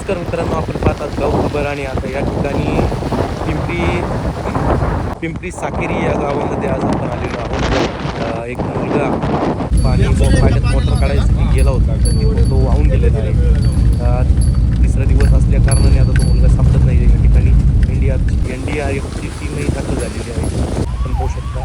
नमस्कार मित्रांनो, आपण पाहतात गाव खबर. आणि आता या ठिकाणी पिंपरी साकेरी या गावामध्ये आज आपण आलेलो आहोत. एक मुलगा पाण्यात मोटर काढायसाठी गेला होता, तर तिथून तो वाहून गेलेला आहे. तिसरा दिवस असल्या कारणाने आता तो मुलगा सापडत नाही. या ठिकाणी NDRFची टीमही दाखल झालेली आहे, आपण पाहू शकता.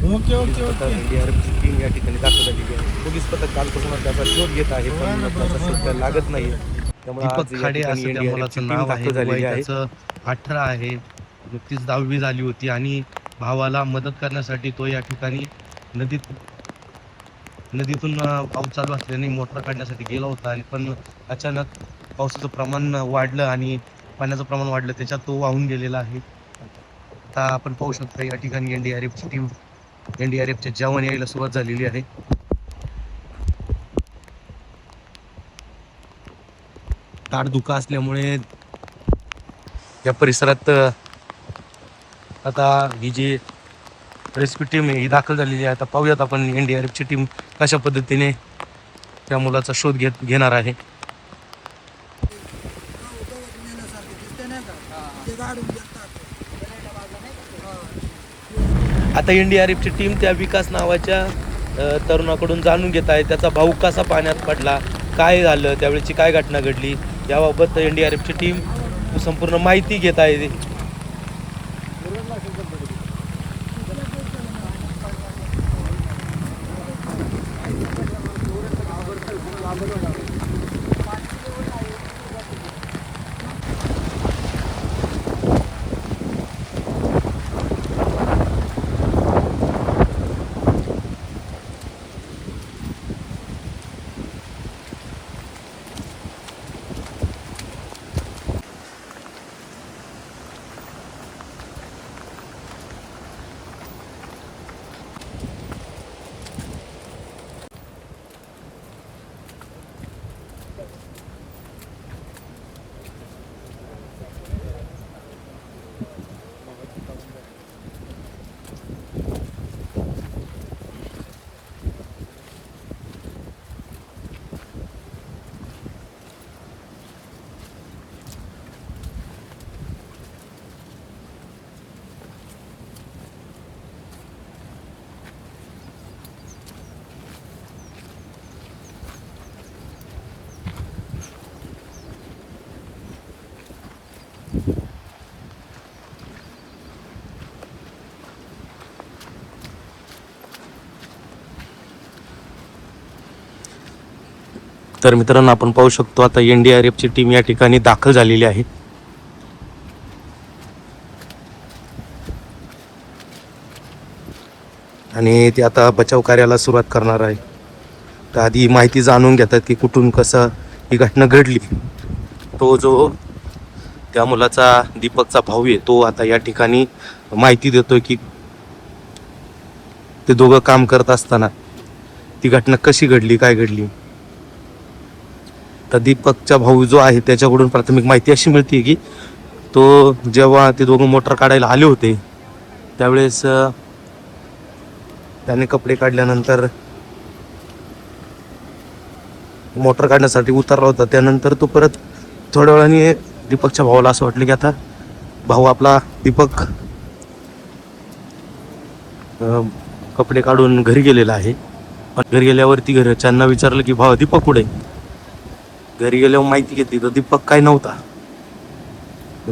NDRFची टीम या ठिकाणी दाखल झालेली आहे. पोलीस पथक कालपासून त्याचा शोध घेत आहे, पण त्याचा शोध काय लागत नाही. त्यामुळे दीपक आज या खाडे ठिकाणी असं त्या NDRFची मुलाचं टीम नाव आहे. दाखल वय झालेली आहे. त्याचं 18 आहे. नुकतीच 10वी झाली होती आणि भावाला मदत करण्यासाठी तो या ठिकाणी नदीतून पाऊस चालू असल्याने मोटर काढण्यासाठी गेला होता. आणि पण अचानक पावसाचं प्रमाण वाढलं आणि पाण्याचं प्रमाण वाढलं, त्याच्यात तो वाहून गेलेला आहे. आता आपण पाहू शकता या ठिकाणी NDRFचे जवान यायला सुरुवात झालेली आहे. ताडधुका असल्यामुळे या परिसरात आता ही जी रेस्क्यू टीम आहे ही दाखल झालेली आहे. आता पाहूयात आपण NDRFची टीम कशा पद्धतीने त्या मुलाचा शोध घेणार आहे. आता NDRFची टीम त्या विकास नावाच्या तरुणाकडून जाणून घेत आहे, त्याचा भाऊ कसा पाण्यात पडला, काय झालं, त्यावेळेची काय घटना घडली, याबाबत NDRFची टीम संपूर्ण माहिती घेत आहे. तर मित्रांनो, आपण पाहू शकतो आता NDRFची टीम या ठिकाणी दाखल झालेली आहे. आणि ते आता बचाव कार्याला सुरुवात करणार आहे. तर आधी माहिती जाणून घेतात की कुठून कसं ही घटना घडली. तो जो त्या मुलाचा दीपकचा भाऊ आहे, तो आता या ठिकाणी माहिती देतोय की ते दोघं काम करत असताना ती घटना कशी घडली, काय घडली. तर दीपकचा भाऊ जो आहे त्याच्याकडून प्राथमिक माहिती अशी मिळते की तो जेव्हा ते दोघं मोटर काढायला आले होते त्यावेळेस त्याने कपडे काढल्यानंतर मोटर काढण्यासाठी उतरला होता. त्यानंतर तो परत थोड्या वेळाने दीपकच्या भावाला असं वाटलं की आता भाऊ आपला दीपक कपडे काढून घरी गेलेला आहे. पण घरी गेल्यावरती घरच्यांना विचारलं की भाऊ दीपक कुठे. घरी गेल्यावर माहिती घेतली तर दीपक काय नव्हता.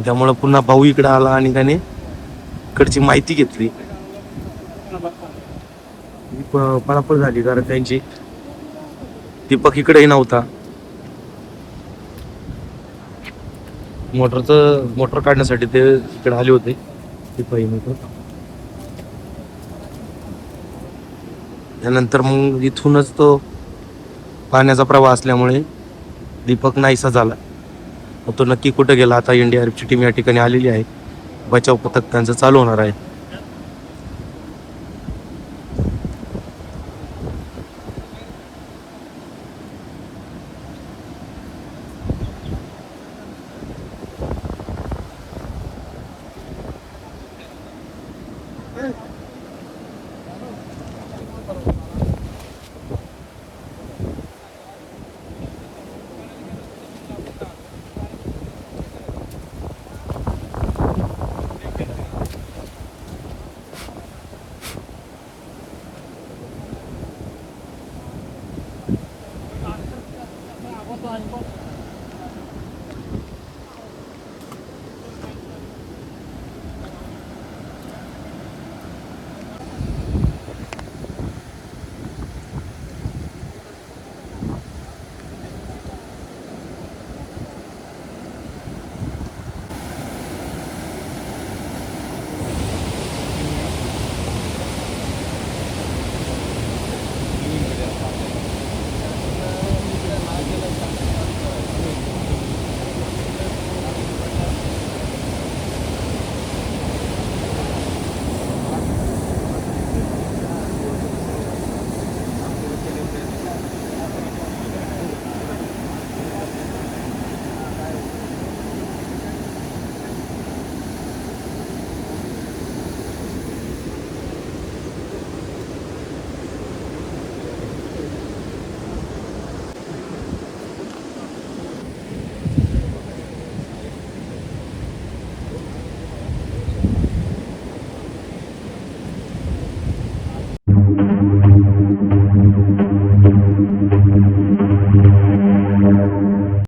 त्यामुळं पुन्हा भाऊ इकडे आला आणि त्याने इकडची माहिती घेतली. पळापळ झाली कारण त्यांची. दीपक इकडेही नव्हता. मोटर काढण्यासाठी ते इकडे आले होते. त्यानंतर मग इथूनच तो पाण्याचा प्रवाह असल्यामुळे दीपक नाहीसा झाला. तो नक्की कुठे गेला आता NDRFची टीम या ठिकाणी आलेली आहे. बचाव पथक त्यांचं चालू होणार आहे.